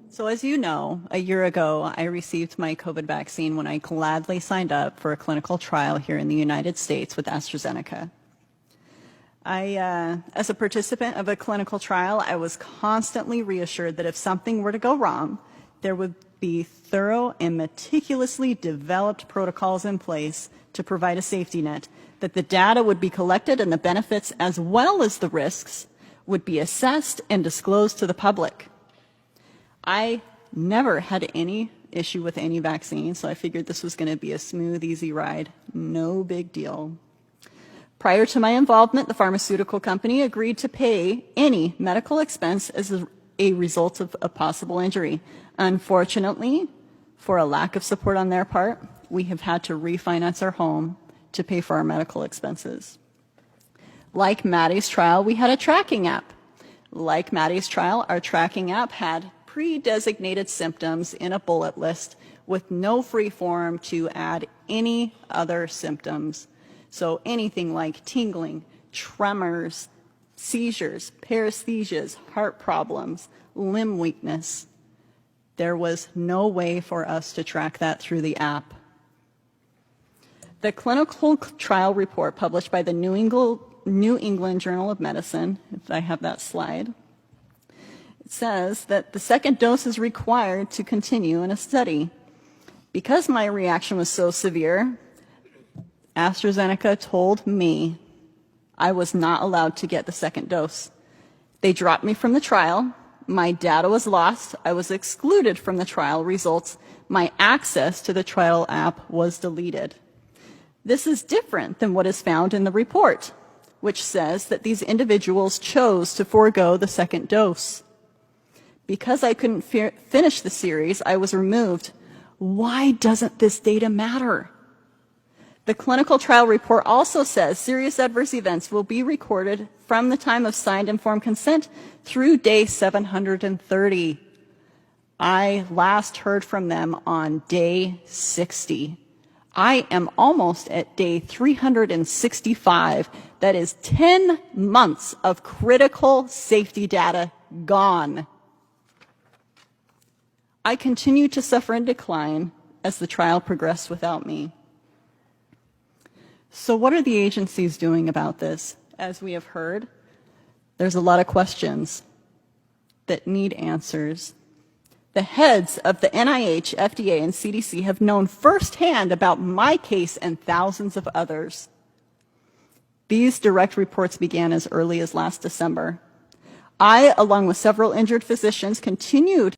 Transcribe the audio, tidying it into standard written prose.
So as you know, a year ago, I received my COVID vaccine when I gladly signed up for a clinical trial here in the United States with AstraZeneca. As a participant of a clinical trial, I was constantly reassured that if something were to go wrong, there would be thorough and meticulously developed protocols in place to provide a safety net, that the data would be collected and the benefits as well as the risks would be assessed and disclosed to the public. I never had any issue with any vaccine, so I figured this was going to be a smooth, easy ride. No big deal. Prior to my involvement, the pharmaceutical company agreed to pay any medical expense as a result of a possible injury. Unfortunately, for a lack of support on their part, we have had to refinance our home to pay for our medical expenses. Like Maddie's trial, we had a tracking app. Like Maddie's trial, our tracking app had pre-designated symptoms in a bullet list with no free form to add any other symptoms. So anything like tingling, tremors, seizures, paresthesias, heart problems, limb weakness. There was no way for us to track that through the app. The clinical trial report published by the New England Journal of Medicine, if I have that slide, it says that the second dose is required to continue in a study. Because my reaction was so severe, AstraZeneca told me I was not allowed to get the second dose. They dropped me from the trial. My data was lost. I was excluded from the trial results. My access to the trial app was deleted. This is different than what is found in the report, which says that these individuals chose to forego the second dose. Because I couldn't finish the series, I was removed. Why doesn't this data matter? The clinical trial report also says serious adverse events will be recorded from the time of signed informed consent through day 730. I last heard from them on day 60. I am almost at day 365. That is 10 months of critical safety data gone. I continue to suffer and decline as the trial progressed without me. So what are the agencies doing about this? As we have heard, there's a lot of questions that need answers. The heads of the NIH, FDA, and CDC have known firsthand about my case and thousands of others. These direct reports began as early as last December. I, along with several injured physicians, continued